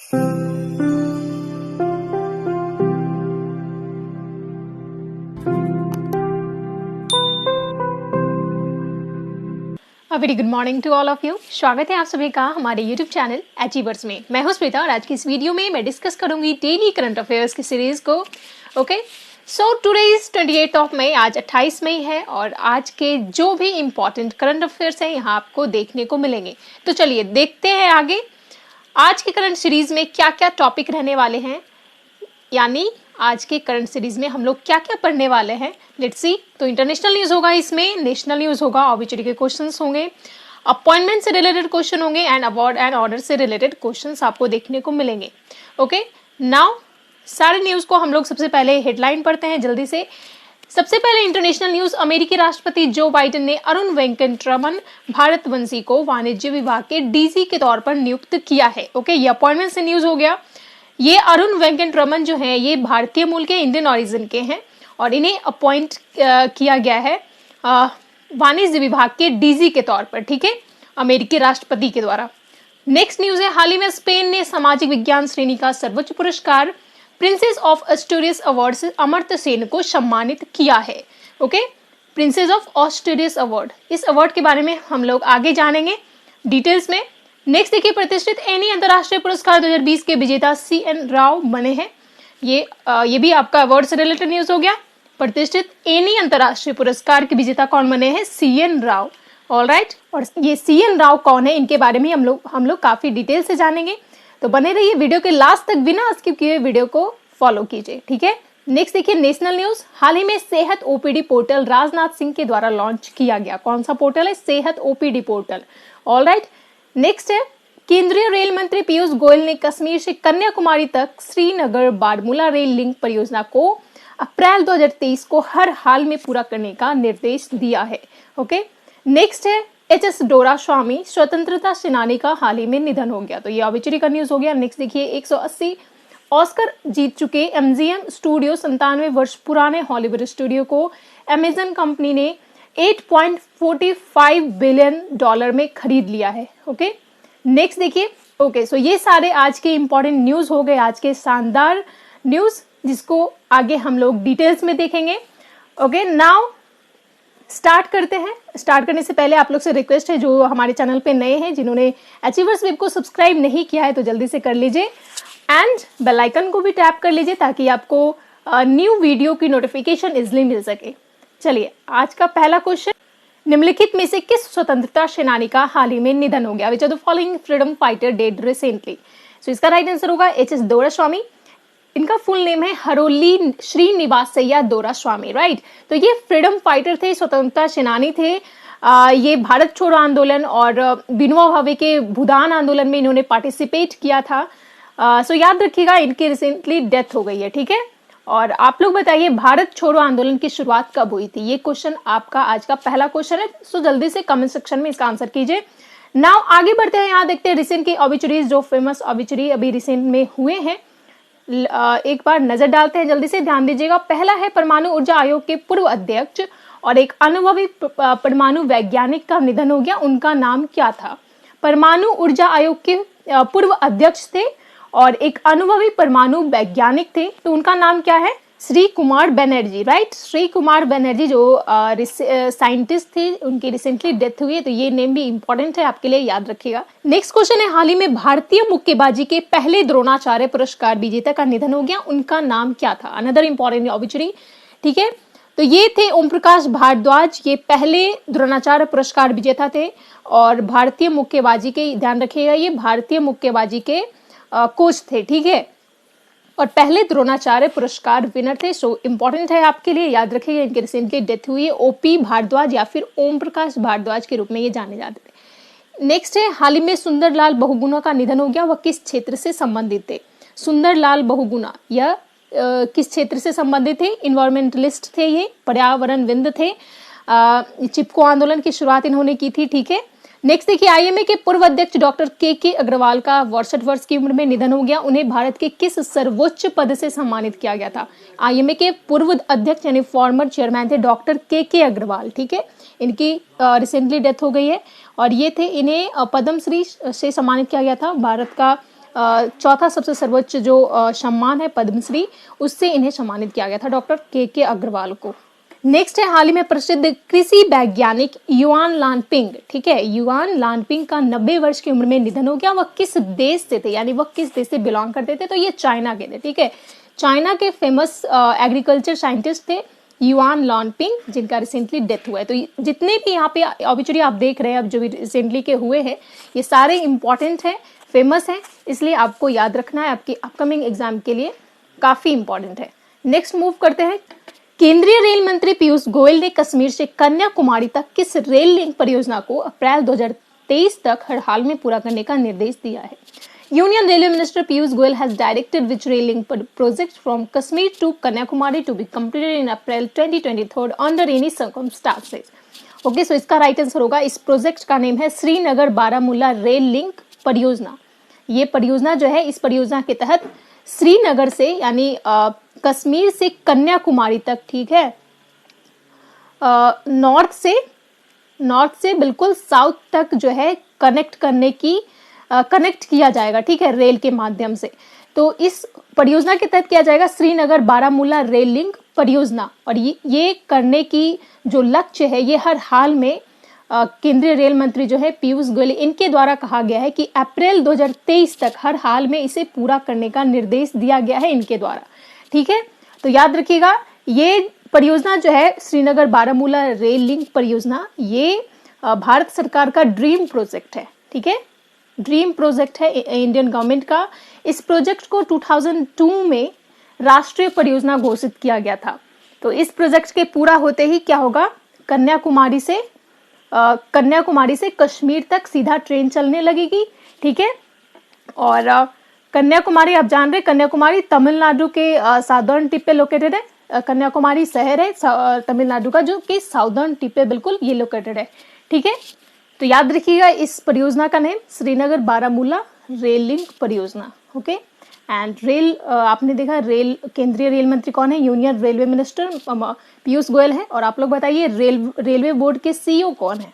Very good morning to all of you. स्वागत है आप सभी का हमारे यूट्यूब चैनल अचीवर्स में। मैं हूं स्मिता और आज की इस वीडियो में मैं डिस्कस करूंगी डेली करंट अफेयर्स की सीरीज को। ओके, सो टुडे इज 28 मई, आज 28 मई है और आज के जो भी इम्पोर्टेंट करंट अफेयर्स हैं यहाँ आपको देखने को मिलेंगे। तो चलिए देखते हैं आगे आज के करंट सीरीज में क्या क्या टॉपिक रहने वाले हैं, यानी आज के करंट सीरीज में हम लोग क्या क्या पढ़ने वाले हैं। Let's see. तो इंटरनेशनल न्यूज होगा, इसमें नेशनल न्यूज होगा, ऑब्जेक्टिव के क्वेश्चंस होंगे, अपॉइंटमेंट से रिलेटेड क्वेश्चन होंगे एंड अवार्ड एंड ऑर्डर से रिलेटेड क्वेश्चंस आपको देखने को मिलेंगे। ओके, नाउ सारे न्यूज को हम लोग सबसे पहले हेडलाइन पढ़ते हैं जल्दी से। सबसे पहले इंटरनेशनल न्यूज, अमेरिकी राष्ट्रपति जो बाइडेन ने अरुण वेंकटरमन भारतवंशी को वाणिज्य विभाग के डीजी के तौर पर नियुक्त किया है। ओके, ये अपॉइंटमेंट से न्यूज हो गया। ये अरुण वेंकटरमन जो है ये भारतीय मूल के, इंडियन ऑरिजिन के हैं और इन्हें अपॉइंट किया गया है वाणिज्य विभाग के डीजी के तौर पर, ठीक है, अमेरिकी राष्ट्रपति के द्वारा। नेक्स्ट न्यूज है, हाल ही में स्पेन ने सामाजिक विज्ञान श्रेणी का सर्वोच्च पुरस्कार प्रिंसेस ऑफ एस्टूरियस अवार्ड से अमर्त्य सेन को सम्मानित किया है। Okay, princess of Asturias award, इस अवार्ड के बारे में हम लोग आगे जानेंगे डिटेल्स में। नेक्स्ट देखिए, प्रतिष्ठित एनी अंतर्राष्ट्रीय पुरस्कार 2020 के विजेता CN राव बने हैं। ये भी आपका अवार्ड से रिलेटेड न्यूज हो गया। प्रतिष्ठित एनी अंतर्राष्ट्रीय पुरस्कार के विजेता कौन बने हैं? CN राव। ऑलराइट, और ये CN राव कौन है, इनके बारे में हम लोग काफी डिटेल से जानेंगे। तो बने रहिए वीडियो के लास्ट तक, बिना स्किप किए वीडियो को फॉलो कीजिए, ठीक है। नेक्स्ट देखिए, नेशनल न्यूज, हाल ही में सेहत OPD पोर्टल राजनाथ सिंह के द्वारा लॉन्च किया गया। कौन सा पोर्टल है? सेहत OPD पोर्टल। ऑलराइट, नेक्स्ट है, केंद्रीय रेल मंत्री पीयूष गोयल ने कश्मीर से कन्याकुमारी तक श्रीनगर बारामूला रेल लिंक परियोजना को अप्रैल 2023 को हर हाल में पूरा करने का निर्देश दिया है। ओके, नेक्स्ट है, HS डोरास्वामी स्वतंत्रता सेनानी का हाल ही में निधन हो गया। तो ये ऑब्जेक्टिव का न्यूज हो गया। नेक्स्ट देखिए, 180 ऑस्कर जीत चुके MGM स्टूडियो 97 वर्ष पुराने हॉलीवुड स्टूडियो को अमेजन कंपनी ने $8.45 बिलियन में खरीद लिया है। ओके, नेक्स्ट देखिए। ओके, सो ये सारे आज के इंपॉर्टेंट न्यूज हो गए, आज के शानदार न्यूज, जिसको आगे हम लोग डिटेल्स में देखेंगे। ओके, नाउ स्टार्ट करते हैं। स्टार्ट करने से पहले आप लोग से रिक्वेस्ट है, जो हमारे चैनल पे नए हैं, जिन्होंने अचीवर्स वेब को सब्सक्राइब नहीं किया है तो जल्दी से कर लीजिए एंड बेल आइकन को भी टैप कर लीजिए ताकि आपको न्यू वीडियो की नोटिफिकेशन इजिली मिल सके। चलिए, आज का पहला क्वेश्चन, निम्नलिखित में से किस स्वतंत्रता सेनानी का हाल ही में निधन हो गया? Which are the following freedom fighter dead recently? So इसका राइट आंसर होगा HS डोरास्वामी। इनका फुल नेम है हरोली श्रीनिवासैया डोरास्वामी, राइट। तो ये फ्रीडम फाइटर थे, स्वतंत्रता सेनानी थे। ये भारत छोड़ो आंदोलन और विनोबा भावे के भूदान आंदोलन में इन्होंने पार्टिसिपेट किया था। सो याद रखिएगा, इनकी रिसेंटली डेथ हो गई है, ठीक है। और आप लोग बताइए, भारत छोड़ो आंदोलन की शुरुआत कब हुई थी? ये क्वेश्चन आपका आज का पहला क्वेश्चन है। सो जल्दी से कमेंट सेक्शन में इसका आंसर कीजिए। नाउ आगे बढ़ते हैं, यहाँ देखते हैं रिसेंट की ऑब्जेक्टिव्स, जो फेमस ऑब्जेक्टिव अभी रिसेंट में हुए हैं। एक बार नजर डालते हैं, जल्दी से ध्यान दीजिएगा। पहला है, परमाणु ऊर्जा आयोग के पूर्व अध्यक्ष और एक अनुभवी परमाणु वैज्ञानिक का निधन हो गया। उनका नाम क्या था? परमाणु ऊर्जा आयोग के पूर्व अध्यक्ष थे और एक अनुभवी परमाणु वैज्ञानिक थे, तो उनका नाम क्या है? श्री कुमार बनर्जी, राइट। श्री कुमार बनर्जी जो साइंटिस्ट थे, उनकी रिसेंटली डेथ हुई है, तो ये नेम भी इंपॉर्टेंट है आपके लिए, याद रखिएगा। नेक्स्ट क्वेश्चन है, हाल ही में भारतीय मुक्केबाजी के पहले द्रोणाचार्य पुरस्कार विजेता का निधन हो गया। उनका नाम क्या था? अनदर इंपॉर्टेंट ऑब्जेक्टिव, ठीक है। तो ये थे ओम प्रकाश भारद्वाज, ये पहले द्रोणाचार्य पुरस्कार विजेता थे और भारतीय मुक्केबाजी के, ध्यान रखिएगा, ये भारतीय मुक्केबाजी के कोच थे, ठीक है, और पहले द्रोणाचार्य पुरस्कार विनर थे। सो इंपॉर्टेंट है आपके लिए, याद रखिएगा। इनकी रिसेंटली डेथ हुई है। OP भारद्वाज या फिर ओम प्रकाश भारद्वाज के रूप में ये जाने जाते थे। नेक्स्ट है, हाल ही में सुंदरलाल बहुगुणा का निधन हो गया। वह किस क्षेत्र से संबंधित थे? सुंदरलाल बहुगुणा यह किस क्षेत्र से संबंधित थे? इन्वायरमेंटलिस्ट थे, ये पर्यावरणविद थे। चिपको आंदोलन की शुरुआत इन्होंने की थी, ठीक है। नेक्स्ट देखिए, IMA के पूर्व अध्यक्ष डॉक्टर के अग्रवाल का 62 वर्ष की उम्र में निधन हो गया। उन्हें भारत के किस सर्वोच्च पद से सम्मानित किया गया था? IMA के पूर्व अध्यक्ष यानी फॉर्मर चेयरमैन थे डॉक्टर के अग्रवाल, ठीक है। इनकी रिसेंटली डेथ हो गई है और ये थे, इन्हें पद्मश्री से सम्मानित किया गया था। भारत का चौथा सबसे सर्वोच्च जो सम्मान है पद्मश्री, उससे इन्हें सम्मानित किया गया था, डॉक्टर के अग्रवाल को। नेक्स्ट है हाल ही में प्रसिद्ध कृषि वैज्ञानिक युआन लानपिंग, ठीक है, युआन लानपिंग का 90 वर्ष की उम्र में निधन हो गया। वह किस देश से थे, यानी वह किस देश से बिलोंग करते थे, तो ये चाइना के थे, ठीक है। चाइना के फेमस एग्रीकल्चर साइंटिस्ट थे युआन लानपिंग, जिनका रिसेंटली डेथ हुआ है। तो जितने भी यहाँ पे ऑब्वियसली आप देख रहे हैं अब जो भी रिसेंटली के हुए हैं, ये सारे इंपॉर्टेंट हैं, फेमस हैं, इसलिए आपको याद रखना है, आपकी अपकमिंग एग्जाम के लिए काफी इंपॉर्टेंट है। नेक्स्ट मूव करते हैं। केंद्रीय रेल मंत्री पीयूष गोयल ने कश्मीर से कन्याकुमारी तक किस रेल लिंक परियोजना को अप्रैल 2023 तक हर हाल में पूरा करने का निर्देश दिया है। Union railway minister Piyush Goyal has directed which rail link project from Kashmir to Kanyakumari to be completed in April 2023 under any circumstances. Okay, so इसका राइट आंसर होगा, इस प्रोजेक्ट का नेम है श्रीनगर बारामूला रेल लिंक परियोजना। ये परियोजना जो है, इस परियोजना के तहत श्रीनगर से यानी कश्मीर से कन्याकुमारी तक, ठीक है, नॉर्थ से बिल्कुल साउथ तक जो है कनेक्ट किया जाएगा, ठीक है, रेल के माध्यम से। तो इस परियोजना के तहत किया जाएगा श्रीनगर बारामूला रेल लिंक परियोजना। और ये करने की जो लक्ष्य है, ये हर हाल में केंद्रीय रेल मंत्री जो है पीयूष गोयल, इनके द्वारा कहा गया है कि अप्रैल 2023 तक हर हाल में इसे पूरा करने का निर्देश दिया गया है इनके द्वारा, ठीक है। तो याद रखिएगा, ये परियोजना जो है श्रीनगर बारामूला रेल लिंक परियोजना, ये भारत सरकार का ड्रीम प्रोजेक्ट है, ठीक है, ड्रीम प्रोजेक्ट है इंडियन गवर्नमेंट का। इस प्रोजेक्ट को 2002 में राष्ट्रीय परियोजना घोषित किया गया था। तो इस प्रोजेक्ट के पूरा होते ही क्या होगा, कन्याकुमारी से कश्मीर तक सीधा ट्रेन चलने लगेगी, ठीक है। और कन्याकुमारी, आप जान रहे, कन्याकुमारी तमिलनाडु के साउदर्न टिप पे लोकेटेड है। कन्याकुमारी शहर है तमिलनाडु का, जो कि साउदर्न टिप पे बिल्कुल ये लोकेटेड है, ठीक है। तो याद रखिएगा इस परियोजना का name Srinagar Baramulla rail link परियोजना, ओके। एंड रेल, आपने देखा रेल, केंद्रीय रेल मंत्री कौन है, union railway minister Piyush Goyal है। और आप लोग बताइए रेलवे बोर्ड के सीईओ कौन है,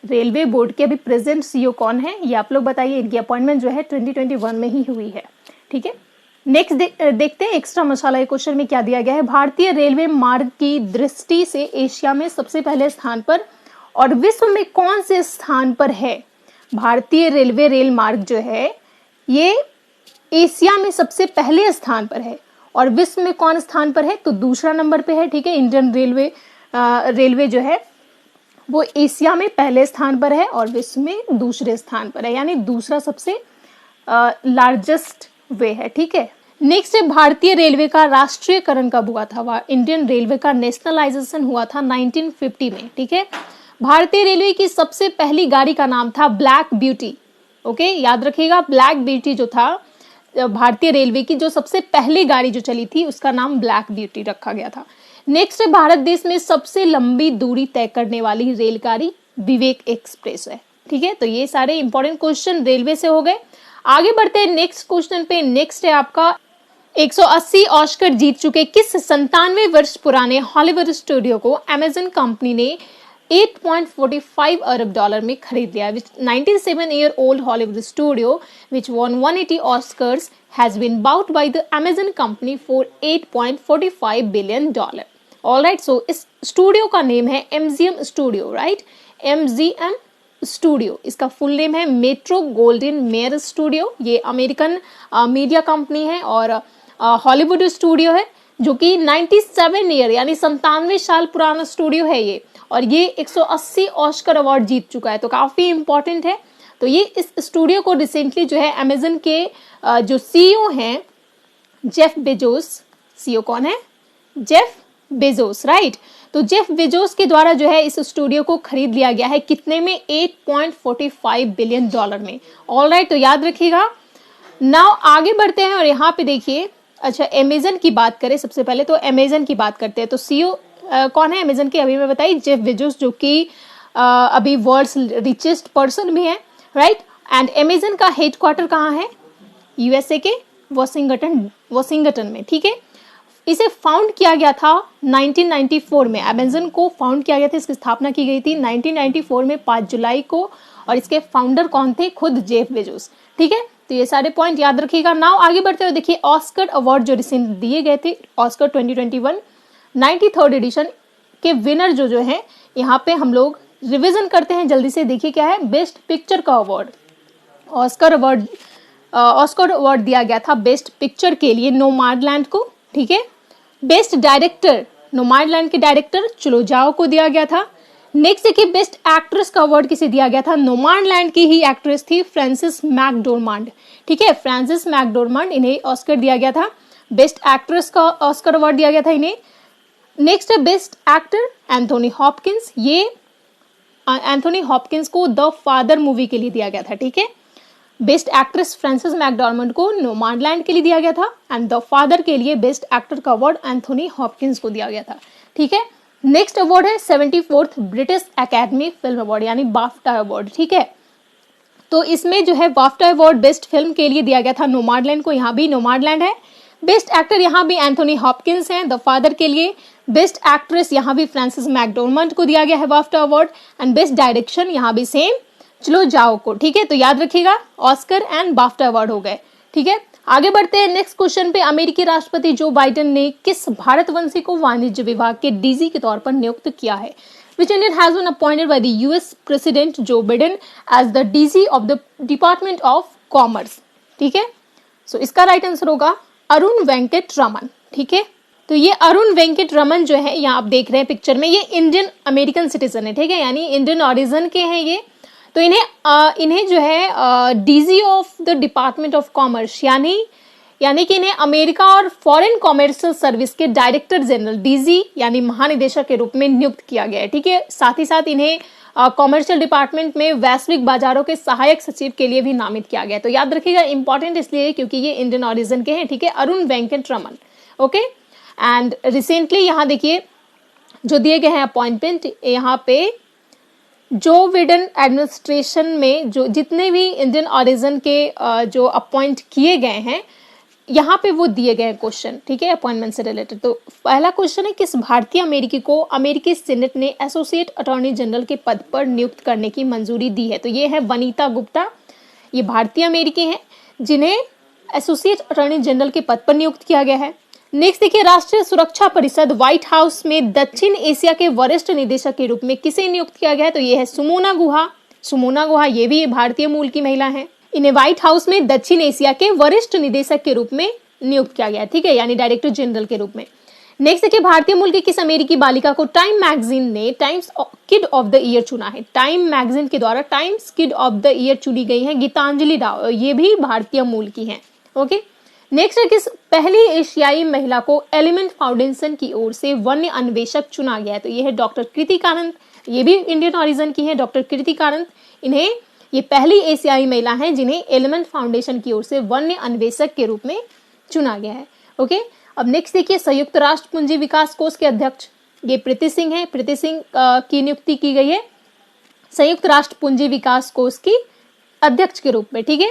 रेलवे बोर्ड के अभी प्रेजेंट सीईओ कौन है, ये आप लोग बताइए। इनकी अपॉइंटमेंट जो है 2021 में ही हुई है, ठीक है। नेक्स्ट देखते हैं एक्स्ट्रा मसाला क्वेश्चन में क्या दिया गया है। भारतीय रेलवे मार्ग की दृष्टि से एशिया में सबसे पहले स्थान पर और विश्व में कौन से स्थान पर है। भारतीय रेलवे रेल मार्ग जो है ये एशिया में सबसे पहले स्थान पर है और विश्व में कौन स्थान पर है, तो दूसरा नंबर पे है, ठीक है। इंडियन रेलवे जो है वो एशिया में पहले स्थान पर है और विश्व में दूसरे स्थान पर है, यानी दूसरा सबसे लार्जेस्ट वे है, ठीक है। नेक्स्ट है भारतीय रेलवे का राष्ट्रीयकरण कब हुआ था। इंडियन रेलवे का नेशनलाइजेशन हुआ था 1950 में, ठीक है। भारतीय रेलवे की सबसे पहली गाड़ी का नाम था ब्लैक ब्यूटी, ओके, याद रखिएगा। ब्लैक ब्यूटी जो था भारतीय रेलवे की जो सबसे पहली गाड़ी जो चली थी उसका नाम ब्लैक ब्यूटी रखा गया था। नेक्स्ट है भारत देश में सबसे लंबी दूरी तय करने वाली रेलगाड़ी विवेक एक्सप्रेस है, ठीक है। तो ये सारे इंपॉर्टेंट क्वेश्चन रेलवे से हो गए। आगे बढ़ते हैं नेक्स्ट क्वेश्चन पे। नेक्स्ट है आपका 180 ऑस्कर जीत चुके किस 97 वर्ष पुराने हॉलीवुड स्टूडियो को अमेजन कंपनी ने $8.45 अरब में खरीद लिया। 97-year-old Hollywood studio which won 180 Oscars has been bought by the Amazon company for $8.45 billion. All right, so इस स्टूडियो का नेम है MGM studio, right, MGM studio. इसका फुल नेम है मेट्रो गोल्डन मेयर स्टूडियो। ये American media company है और Hollywood studio है जो कि 97 ईयर यानी 97 साल पुराना स्टूडियो है ये, और ये 180 ऑस्कर अवार्ड जीत चुका है, तो काफी इंपॉर्टेंट है। तो ये इस स्टूडियो को रिसेंटली जो है अमेजन के जो सीईओ हैं जेफ बेजोस, सीईओ कौन है, जेफ बेजोस, राइट। तो जेफ बेजोस के द्वारा जो है इस स्टूडियो को खरीद लिया गया है, कितने में, $8.45 बिलियन में। ऑल राइट, तो याद रखिएगा। नाउ आगे बढ़ते हैं और यहाँ पे देखिए, अच्छा अमेजन की बात करें सबसे पहले, तो अमेजन की बात करते हैं। तो सीईओ कौन है अमेजन के, अभी मैं बताई, जेफ बेजोस, जो कि अभी वर्ल्ड्स रिचेस्ट पर्सन भी है, राइट। एंड अमेजन का हेडक्वार्टर कहाँ है, यूएसए के वॉशिंगटन में, ठीक है। इसे फाउंड किया गया था 1994 में। अमेजन को फाउंड किया गया था, इसकी स्थापना की गई थी 1994 में 5 जुलाई को, और इसके फाउंडर कौन थे, खुद जेफ बेजोस, ठीक है। तो ये सारे पॉइंट याद रखिएगा। नाउ आगे बढ़ते हुए देखिए ऑस्कर अवार्ड जो रिसेंट दिए गए थे, ऑस्कर 2021 93rd एडिशन के विनर जो है, यहाँ पे हम लोग रिवीजन करते हैं जल्दी से। देखिए क्या है, बेस्ट पिक्चर का अवार्ड, ऑस्कर अवार्ड दिया गया था बेस्ट पिक्चर के लिए नोमैडलैंड को, ठीक है। बेस्ट डायरेक्टर, नोमैडलैंड के डायरेक्टर चलो जाओ को दिया गया था। नेक्स्ट देखिए बेस्ट एक्ट्रेस का अवार्ड किसे दिया गया था, नोमैडलैंड की ही एक्ट्रेस थी फ्रांसिस मैकडोरमंड, ठीक है, फ्रांसिस मैकडोरमंड, इन्हें ऑस्कर दिया गया था। बेस्ट एक्ट्रेस का ऑस्कर अवार्ड दिया गया था इन्हें। नेक्स्ट है बेस्ट एक्टर एंथोनी हॉपकिंस, ये एंथोनी हॉपकिंस को द फादर मूवी के लिए दिया गया था, ठीक है। बेस्ट एक्ट्रेस फ्रांसिस मैकडोरमंड को नोमैडलैंड के लिए दिया गया था एंड द फादर के लिए बेस्ट एक्टर का अवार्ड एंथोनी हॉपकिंस को दिया गया था, ठीक है। नेक्स्ट अवार्ड है 74th British academy film award यानी बाफ्टा अवार्ड, ठीक है। तो इसमें जो है बाफ्टा अवार्ड बेस्ट फिल्म के लिए दिया गया था नोमैडलैंड को, यहाँ भी नोमैडलैंड है। बेस्ट एक्टर यहाँ भी एंथोनी हॉपकिंस हैं द फादर के लिए। बेस्ट एक्ट्रेस यहाँ भी फ्रांसिस मैकडोरमंड को दिया गया है BAFTA award and best direction यहाँ भी सेम चलो जाओ को, ठीक है। तो याद रखिएगा ऑस्कर एंड बाफ्टा अवार्ड हो गए, ठीक है। आगे बढ़ते हैं नेक्स्ट क्वेश्चन पे। अमेरिकी राष्ट्रपति जो बाइडेन ने किस भारतवंशी को वाणिज्य विभाग के डीजी के तौर पर नियुक्त किया है? Which Indian has been appointed by the US President Joe Biden as the DG of the Department of Commerce, ठीक है। सो इसका राइट आंसर होगा अरुण वेंकट रमन, ठीक है। तो ये अरुण वेंकट रमन जो है, यहाँ आप देख रहे हैं पिक्चर में, ये इंडियन अमेरिकन सिटीजन है, ठीक है, यानी इंडियन ऑरिजिन के हैं ये। तो इन्हें जो है DG of the department of commerce यानी कि इन्हें अमेरिका और फॉरेन कॉमर्शियल सर्विस के डायरेक्टर जनरल डीजी यानी महानिदेशक के रूप में नियुक्त किया गया है, ठीक है। साथ ही साथ इन्हें कॉमर्शियल डिपार्टमेंट में वैश्विक बाजारों के सहायक सचिव के लिए भी नामित किया गया है। तो याद रखिएगा इंपॉर्टेंट इसलिए क्योंकि ये इंडियन ऑरिजिन के हैं, ठीक है, Arun Venkat Raman, okay. And recently यहाँ देखिए जो दिए गए हैं अपॉइंटमेंट, यहाँ पे जो बिडेन एडमिनिस्ट्रेशन में जो जितने भी इंडियन ऑरिजिन के जो अपॉइंट किए गए हैं, यहाँ पे वो दिए गए क्वेश्चन, ठीक है, अपॉइंटमेंट से रिलेटेड। तो पहला क्वेश्चन है किस भारतीय अमेरिकी को अमेरिकी सीनेट ने एसोसिएट अटॉर्नी जनरल के पद पर नियुक्त करने की मंजूरी दी है? तो ये है वनीता गुप्ता, ये भारतीय अमेरिकी हैं जिन्हें एसोसिएट अटॉर्नी जनरल के पद पर नियुक्त किया गया है। नेक्स्ट देखिए राष्ट्रीय सुरक्षा परिषद व्हाइट हाउस में दक्षिण एशिया के वरिष्ठ निदेशक के रूप में किसे नियुक्त किया गया है? तो ये है सुमोना गुहा। सुमोना गुहा ये भी भारतीय मूल की महिला है। इन्हें व्हाइट हाउस में दक्षिण एशिया के वरिष्ठ निदेशक के रूप में नियुक्त किया गया है, ठीक है, यानी डायरेक्टर जनरल के रूप में। नेक्स्ट देखिए भारतीय मूल की किस अमेरिकी बालिका को टाइम मैगजीन ने times kid of the year चुना है? टाइम मैगजीन के द्वारा times kid of the year चुनी गई है गीतांजलि राव, ये भी भारतीय मूल की है, ओके। नेक्स्ट है किस पहली एशियाई महिला को एलिमेंट फाउंडेशन की ओर से वन्य अन्वेषक चुना गया है? तो ये है डॉक्टर कृति कारंत, ये भी इंडियन ऑरिजिन की है, डॉक्टर कृति कारंत। इन्हें ये पहली एशियाई महिला हैं जिन्हें एलिमेंट फाउंडेशन की ओर से वन्य अन्वेषक के रूप में चुना गया है, ओके। अब नेक्स्ट देखिए संयुक्त राष्ट्र पूंजी विकास कोष के अध्यक्ष ये प्रीति सिंह है, प्रीति सिंह की नियुक्ति की गई है संयुक्त राष्ट्र पूंजी विकास कोष की अध्यक्ष के रूप में, ठीक है।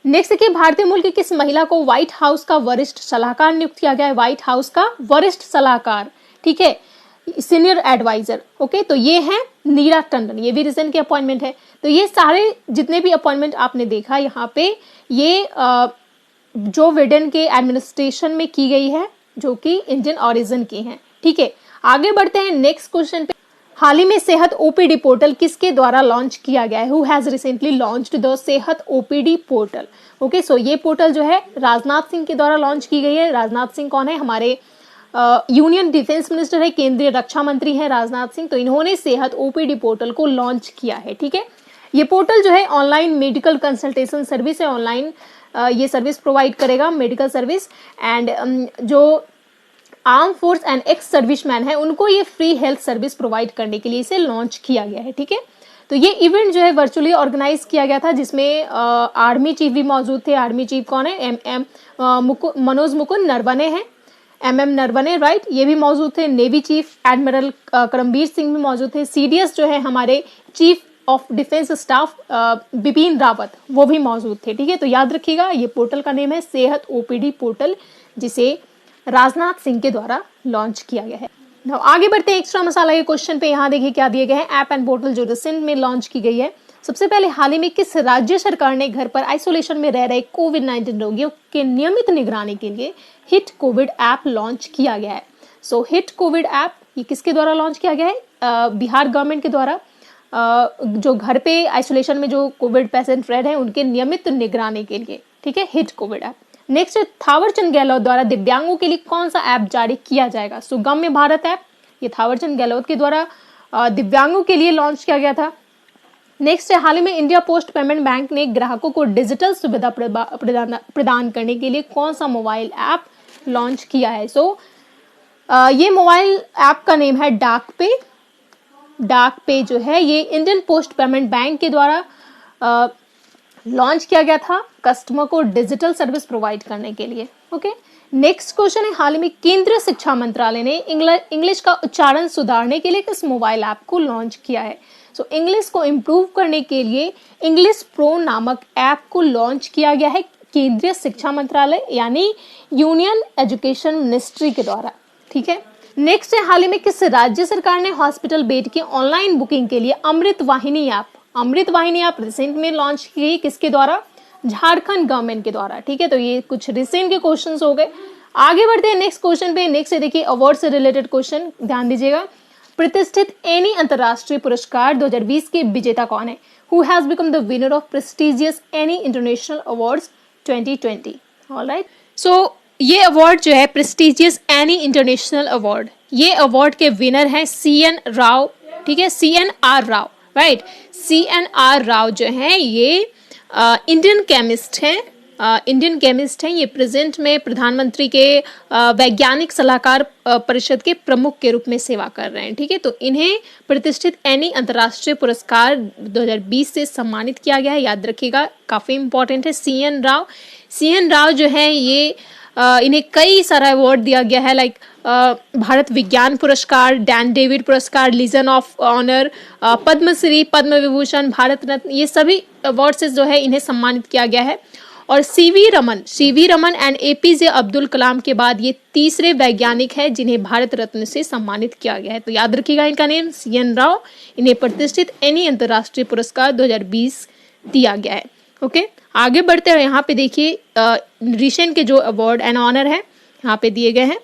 नेक्स्ट देखिए भारतीय मूल की किस महिला को व्हाइट हाउस का वरिष्ठ सलाहकार नियुक्त किया गया है? व्हाइट हाउस का वरिष्ठ सलाहकार, ठीक है, सीनियर एडवाइजर, ओके। तो ये है नीरा टंडन, ये भी रिसेंट की अपॉइंटमेंट है। तो ये सारे जितने भी अपॉइंटमेंट आपने देखा यहाँ पे ये जो बिडेन के एडमिनिस्ट्रेशन में की गई है जो कि इंडियन ऑरिजिन की हैं, ठीक है। आगे बढ़ते हैं नेक्स्ट क्वेश्चन पे। हाल ही में सेहत ओपीडी पोर्टल किसके द्वारा लॉन्च किया गया है? Who has recently launched the सेहत ओपीडी पोर्टल? ओके, सो ये पोर्टल जो है राजनाथ सिंह के द्वारा लॉन्च की गई है। राजनाथ सिंह कौन है? हमारे यूनियन डिफेंस मिनिस्टर है, केंद्रीय रक्षा मंत्री है राजनाथ सिंह। तो इन्होंने सेहत ओपीडी पोर्टल को लॉन्च किया है, ठीक है। ये पोर्टल जो है ऑनलाइन मेडिकल कंसल्टेशन सर्विस है, ऑनलाइन ये सर्विस प्रोवाइड करेगा मेडिकल सर्विस। एंड जो arm force and ex serviceman है उनको ये फ्री हेल्थ सर्विस प्रोवाइड करने के लिए इसे लॉन्च किया गया है, ठीक है। तो ये इवेंट जो है वर्चुअली ऑर्गेनाइज किया गया था जिसमें आर्मी चीफ भी मौजूद थे। आर्मी चीफ कौन है? मनोज मुकुंद नरवणे हैं, MM नरवणे, राइट, ये भी मौजूद थे। Navy chief admiral Karambir Singh भी मौजूद थे। CDS जो है हमारे chief of defence staff Bipin Rawat, वो भी मौजूद थे, ठीक है। तो याद रखिएगा ये पोर्टल का नेम है सेहत ओपीडी पोर्टल, जिसे राजनाथ सिंह के द्वारा लॉन्च किया गया है। आगे बढ़ते हैं एक्स्ट्रा मसाला के क्वेश्चन पे। यहाँ देखिए क्या दिए गए हैं। ऐप एंड पोर्टल जो रिसेंट में लॉन्च की गई है सबसे पहले हाल ही में किस राज्य सरकार ने घर पर आइसोलेशन में रह रहे कोविड-19 रोगियों के नियमित निगरानी के लिए हिट कोविड ऐप लॉन्च किया गया है? सो हिट कोविड ऐप ये किसके द्वारा लॉन्च किया गया है? बिहार गवर्नमेंट के द्वारा, जो घर पे आइसोलेशन में जो कोविड पेशेंट रह रहे हैं उनके नियमित निगरानी के लिए, ठीक है, hit Covid app. Next, Thawarchand Gehlot द्वारा दिव्यांगों के लिए कौन सा ऐप जारी किया जाएगा? सुगम्य भारत ऐप, ये थावरचंद गहलोत के द्वारा दिव्यांगों के लिए लॉन्च किया गया था। नेक्स्ट है, हाल ही में इंडिया पोस्ट पेमेंट बैंक ने ग्राहकों को डिजिटल सुविधा प्रदान करने के लिए कौन सा मोबाइल ऐप लॉन्च किया है? सो ये मोबाइल ऐप का नेम है डाक पे। डाक पे जो है ये इंडियन पोस्ट पेमेंट बैंक के द्वारा लॉन्च किया गया था कस्टमर को डिजिटल सर्विस प्रोवाइड करने के लिए। ओके, नेक्स्ट क्वेश्चन है, हाल ही में केंद्रीय शिक्षा मंत्रालय ने इंग्लिश का उच्चारण सुधारने के लिए किस मोबाइल ऐप को लॉन्च किया है? सो इंग्लिश को इम्प्रूव करने के लिए इंग्लिश प्रो नामक ऐप को लॉन्च किया गया है केंद्रीय शिक्षा मंत्रालय यानी यूनियन एजुकेशन मिनिस्ट्री के द्वारा, ठीक है। नेक्स्ट है, हाल ही में किस राज्य सरकार ने हॉस्पिटल बेड की ऑनलाइन बुकिंग के लिए अमृत वाहिनी ऐप रिसेंट में लॉन्च की गई, किसके द्वारा? झारखंड गवर्नमेंट के द्वारा, ठीक है। तो ये कुछ रिसेंट के क्वेश्चंस हो गए। आगे बढ़ते हैं नेक्स्ट क्वेश्चन पे। नेक्स्ट देखिए अवार्ड से रिलेटेड क्वेश्चन, ध्यान दीजिएगा। प्रतिष्ठित एनी अंतरराष्ट्रीय पुरस्कार 2020 के विजेता कौन है? Who has become the winner of prestigious Eni international awards 2020? Alright, so ये अवार्ड जो है प्रेस्टिजियस एनी इंटरनेशनल अवार्ड, ये अवार्ड के विनर हैं CN राव, ठीक है, CNR Rao, right. CNR Rao जो है ये इंडियन केमिस्ट हैं, ये प्रेजेंट में प्रधानमंत्री के वैज्ञानिक सलाहकार परिषद के प्रमुख के रूप में सेवा कर रहे हैं, ठीक है। तो इन्हें प्रतिष्ठित एनी अंतर्राष्ट्रीय पुरस्कार 2020 से सम्मानित किया गया है, याद रखिएगा, काफी इंपॉर्टेंट है। CN राव जो है ये इन्हें कई सारा अवार्ड दिया गया है, लाइक भारत विज्ञान पुरस्कार, डैन डेविड पुरस्कार, legion of honour, Padmashri, Padma Vibhushan, Bharat Ratna, ये सभी अवार्ड से जो है इन्हें सम्मानित किया गया है। और C V Raman and APJ Abdul Kalam के बाद ये तीसरे वैज्ञानिक है जिन्हें भारत रत्न से सम्मानित किया गया है। तो याद रखिएगा इनका नेम CN राव, इन्हें प्रतिष्ठित एनी अंतर्राष्ट्रीय पुरस्कार 2020 दिया गया है। ओके, आगे बढ़ते हैं। यहाँ पे देखिए रिसेंट के जो अवार्ड एंड ऑनर है यहाँ पे दिए गए हैं।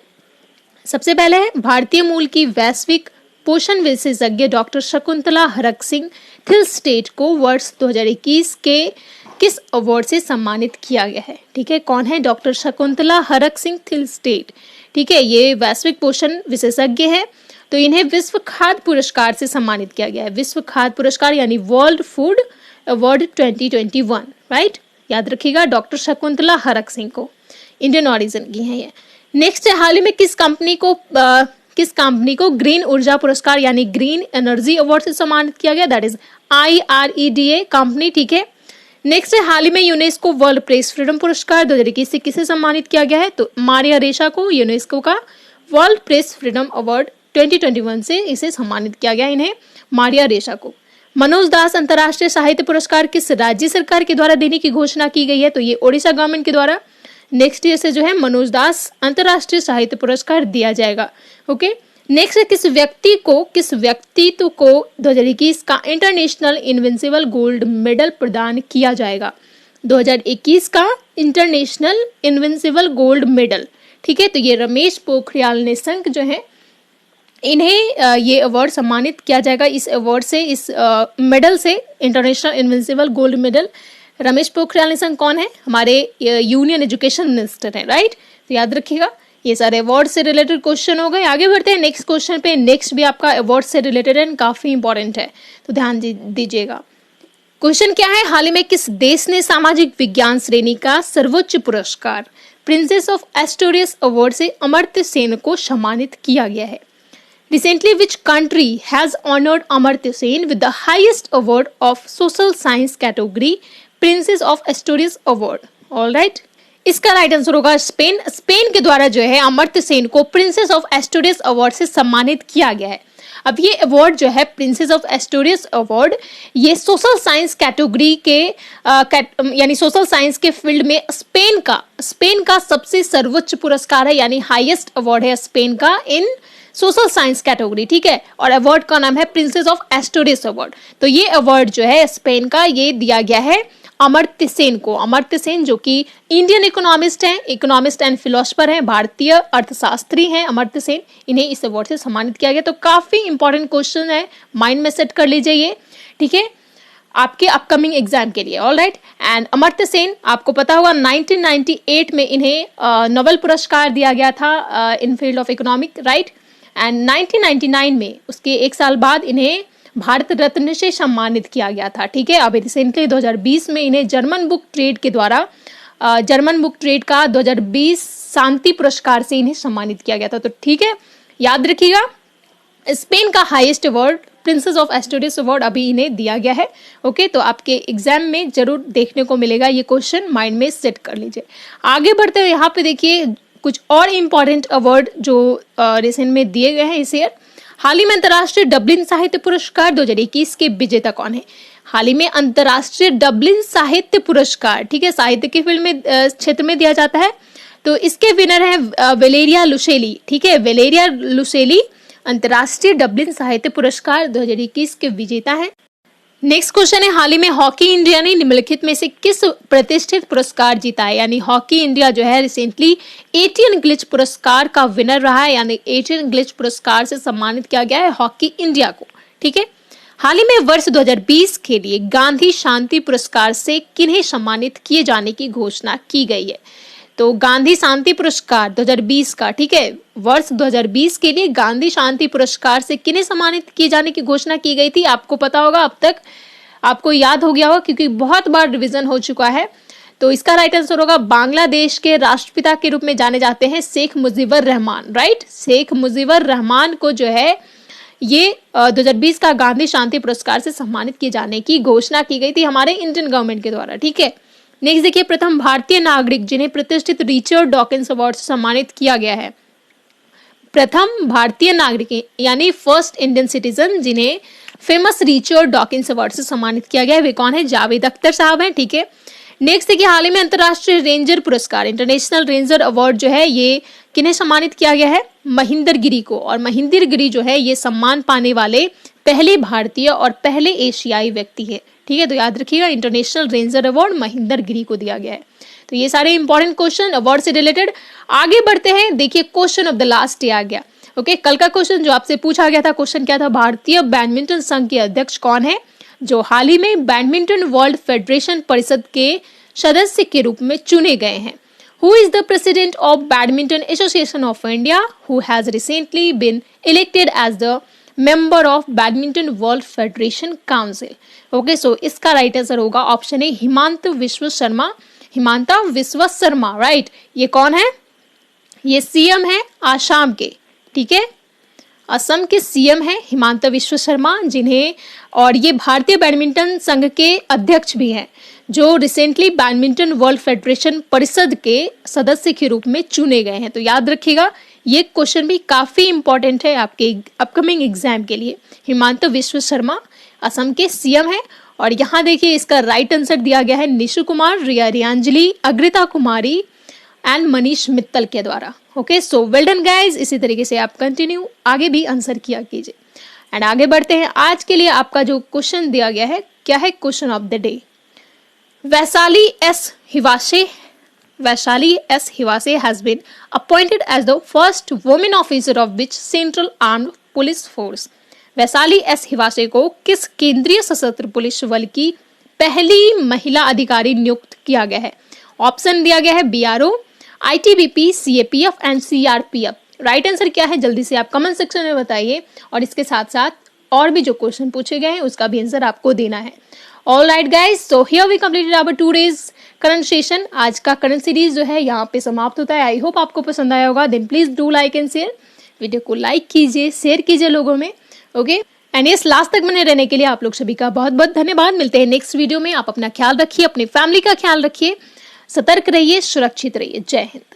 सबसे पहले है भारतीय मूल की वैश्विक पोषण विशेषज्ञ doctor Shakuntala Harak Singh Thiel state को वर्ष 2021 के किस अवार्ड से सम्मानित किया गया है? ठीक है, कौन है? Doctor Shakuntala Harak Singh Thiel state, ठीक है, ये वैश्विक पोषण विशेषज्ञ है। तो इन्हें विश्व खाद्य पुरस्कार से सम्मानित किया गया है, विश्व खाद्य पुरस्कार यानी वर्ल्ड फूड अवार्ड 2021, राइट। याद रखिएगा डॉक्टर शकुंतला हरक सिंह को, इंडियन ऑरिजिन की है ये। नेक्स्ट है, हाल ही में किस कंपनी को ग्रीन ऊर्जा पुरस्कार यानी ग्रीन एनर्जी अवार्ड से सम्मानित किया गया? दैट इज IREDA कंपनी, ठीक है। नेक्स्ट है, हाल ही में यूनेस्को वर्ल्ड प्रेस फ्रीडम पुरस्कार 2021 से किसे सम्मानित किया गया है? तो मारिया रेशा को यूनेस्को का वर्ल्ड प्रेस फ्रीडम अवार्ड 2021 से इसे सम्मानित किया गया, इन्हें मारिया रेशा को। मनोज दास अंतर्राष्ट्रीय साहित्य पुरस्कार किस राज्य सरकार के द्वारा देने की घोषणा की गई है? तो ये ओडिशा गवर्नमेंट के द्वारा नेक्स्ट ईयर से जो है मनोज दास अंतर्राष्ट्रीय साहित्य पुरस्कार दिया जाएगा। ओके, नेक्स्ट है, किस व्यक्तित्व को 2021 का इंटरनेशनल इनविंसिबल गोल्ड मेडल प्रदान किया जाएगा? 2021 का इंटरनेशनल इनविंसिबल गोल्ड मेडल, ठीक है। तो ये रमेश पोखरियाल निशंक जो है इन्हें ये अवार्ड सम्मानित किया जाएगा। इस अवार्ड से, इस मेडल से, international invincible gold medal, Ramesh Pokhriyal Nishank कौन है? हमारे यूनियन एजुकेशन मिनिस्टर हैं, राइट। तो याद रखिएगा, ये सारे अवार्ड से रिलेटेड क्वेश्चन हो गए। आगे बढ़ते हैं नेक्स्ट क्वेश्चन पे। नेक्स्ट भी आपका अवार्ड से रिलेटेड एंड काफी इंपॉर्टेंट है, तो ध्यान दीजिएगा। क्वेश्चन क्या है? हाल ही में किस देश ने सामाजिक विज्ञान श्रेणी का सर्वोच्च पुरस्कार प्रिंसेस ऑफ एस्टोरियस अवार्ड से अमर्त्य सेन को सम्मानित किया गया है? Recently, which country has honored Amartya Sen with the highest award of social science category, Princess of Asturias Award? All right. इसका राइट आंसर होगा स्पेन। स्पेन के द्वारा जो है अमर्त्य सेन को प्रिंसेस ऑफ एस्टोरियस अवार्ड से सम्मानित किया गया है। अब ये अवार्ड जो है प्रिंसेस ऑफ एस्टोरियस अवार्ड, ये सोशल साइंस कैटेगरी के यानी सोशल साइंस के फील्ड में स्पेन का सबसे सर्वोच्च पुरस्कार है, यानी हाईएस्ट अवार्ड है स्पेन का इन सोशल साइंस कैटेगरी, ठीक है। और अवार्ड का नाम है प्रिंसेस ऑफ एस्टोरियस अवार्ड। तो ये अवार्ड जो है स्पेन का, ये दिया गया है अमर्त्य सेन को। अमर्त्य सेन जो कि इंडियन इकोनॉमिस्ट हैं, इकोनॉमिस्ट एंड फिलोसफर हैं, भारतीय अर्थशास्त्री हैं अमर्त्य सेन, इन्हें इस अवार्ड से सम्मानित किया गया। तो काफी इंपॉर्टेंट क्वेश्चन है, माइंड में सेट कर लीजिए ये, ठीक है, आपके अपकमिंग एग्जाम के लिए। All right. And Amartya Sen, आपको पता होगा 1998 में इन्हें नोबेल पुरस्कार दिया गया था in field of economic, right. And 1999 में, उसके एक साल बाद, इन्हें भारत रत्न से सम्मानित किया गया था, ठीक है। अभी रिसेंटली 2020 में इन्हें जर्मन बुक ट्रेड के द्वारा जर्मन बुक ट्रेड का 2020 शांति पुरस्कार से इन्हें सम्मानित किया गया था। तो ठीक है, याद रखिएगा, स्पेन का highest award princess of Asturias award अभी इन्हें दिया गया है। ओके, तो आपके एग्जाम में जरूर देखने को मिलेगा ये क्वेश्चन, माइंड में सेट कर लीजिए। आगे बढ़ते हुए यहाँ पे देखिए कुछ और इम्पोर्टेंट अवार्ड जो रिसेंट में दिए गए हैं इस ईयर। हाल ही में अंतर्राष्ट्रीय डबलिन साहित्य पुरस्कार 2021 के विजेता कौन है? हाल ही में अंतर्राष्ट्रीय डबलिन साहित्य पुरस्कार, ठीक है, साहित्य के फील्ड में क्षेत्र में दिया जाता है। तो इसके विनर है वेलेरिया लुसेली, ठीक है, वेलेरिया लुसेली अंतर्राष्ट्रीय डबलिन साहित्य पुरस्कार 2021 के विजेता है। नेक्स्ट क्वेश्चन है, हाल ही में हॉकी इंडिया ने निम्नलिखित में से किस प्रतिष्ठित पुरस्कार जीता है? यानी हॉकी इंडिया जो है रिसेंटली एशियन ग्लिच पुरस्कार का विनर रहा है, यानी एशियन ग्लिच पुरस्कार से सम्मानित किया गया है हॉकी इंडिया को, ठीक है। हाल ही में वर्ष 2020 के लिए गांधी शांति पुरस्कार से किन्हें सम्मानित किए जाने की घोषणा की गई है? तो गांधी शांति पुरस्कार 2020 का, ठीक है, वर्ष 2020 के लिए गांधी शांति पुरस्कार से किन्हें सम्मानित किए जाने की घोषणा की गई थी? आपको पता होगा, अब तक आपको याद हो गया होगा क्योंकि बहुत बार रिवीजन हो चुका है। तो इसका राइट आंसर होगा, बांग्लादेश के राष्ट्रपिता के रूप में जाने जाते हैं शेख मुजीबुर रहमान, राइट। शेख मुजीबुर रहमान को जो है ये 2020 का गांधी शांति पुरस्कार से सम्मानित किए जाने की घोषणा की गई थी हमारे इंडियन गवर्नमेंट के द्वारा, ठीक है। नेक्स्ट देखिए, प्रथम भारतीय नागरिक जिन्हें प्रतिष्ठित रिचर्ड डॉकिंस अवार्ड से सम्मानित किया गया है। प्रथम भारतीय नागरिक यानी फर्स्ट इंडियन सिटीजन जिन्हें फेमस रिचर्ड डॉकिंस अवार्ड से सम्मानित किया गया है, वे कौन है? जावेद अख्तर साहब हैं, ठीक है। नेक्स्ट देखिए, हाल ही में अंतर्राष्ट्रीय रेंजर पुरस्कार इंटरनेशनल रेंजर अवार्ड जो है ये किन्हें सम्मानित किया गया है? महिंदर गिरी को। और महिंदर गिरी जो है ये सम्मान पाने वाले पहले भारतीय और पहले एशियाई व्यक्ति है, ठीक है। तो याद रखिएगा, international ranger award Mahinder Giri को दिया गया है। तो ये सारे इंपॉर्टेंट क्वेश्चन अवार्ड से रिलेटेड। आगे बढ़ते हैं, देखिए question of the last day आ गया। ओके, कल का क्वेश्चन जो आपसे पूछा गया था, क्वेश्चन क्या था? भारतीय बैडमिंटन संघ के अध्यक्ष कौन है जो हाल ही में बैडमिंटन वर्ल्ड फेडरेशन परिषद के सदस्य के रूप में चुने गए हैं? Who is the president of Badminton Association of India who has recently been elected as the member of Badminton World Federation Council? Okay, so इसका राइट आंसर होगा ऑप्शन ए, हिमांता विश्व शर्मा। हिमांता विश्व शर्मा, राइट। ये कौन है? ये सीएम है आसाम के, ठीक है, असम के सीएम है हिमांता विश्व शर्मा, जिन्हें, और ये भारतीय बैडमिंटन संघ के अध्यक्ष भी हैं जो रिसेंटली बैडमिंटन वर्ल्ड फेडरेशन परिषद के सदस्य के रूप में चुने गए हैं। तो याद रखिएगा, ये क्वेश्चन भी काफी इंपॉर्टेंट है आपके अपकमिंग एग्जाम के लिए। हिमांता विश्व शर्मा असम के सीएम है। और यहाँ देखिए इसका राइट आंसर दिया गया है निशु कुमार, रिया रियांजली, अग्रिता कुमारी एंड मनीष मित्तल के द्वारा। Okay, so well done guys. इसी तरीके से आप कंटिन्यू आगे भी आंसर किया कीजिए। एंड आगे बढ़ते हैं, आज के लिए आपका जो क्वेश्चन दिया गया है, क्या है question of the day? Vaishali S. Hivase has been appointed as the first woman officer of which Central Armed Police Force? Vaishali S Hiwase को किस केंद्रीय सशस्त्र पुलिस बल की पहली महिला अधिकारी नियुक्त किया गया है? ऑप्शन दिया गया है BRO, ITBP, CAPF and CRPF. Right answer क्या है जल्दी से आप कमेंट सेक्शन में बताइए। और इसके साथ साथ और भी जो क्वेश्चन पूछे गए हैं उसका भी आंसर आपको देना है। Alright guys, so here we completed our 2 days current session. आज का करंट सीरीज जो है यहाँ पे समाप्त होता है। आई होप आपको पसंद आया होगा। Then please do like and share, video को लाइक कीजिए, शेयर कीजिए लोगों में। ओके, एंड यस, लास्ट तक बने रहने के लिए आप लोग सभी का बहुत बहुत धन्यवाद। मिलते हैं नेक्स्ट वीडियो में। आप अपना ख्याल रखिए, अपनी फैमिली का ख्याल रखिए, सतर्क रहिए, सुरक्षित रहिए। जय हिंद।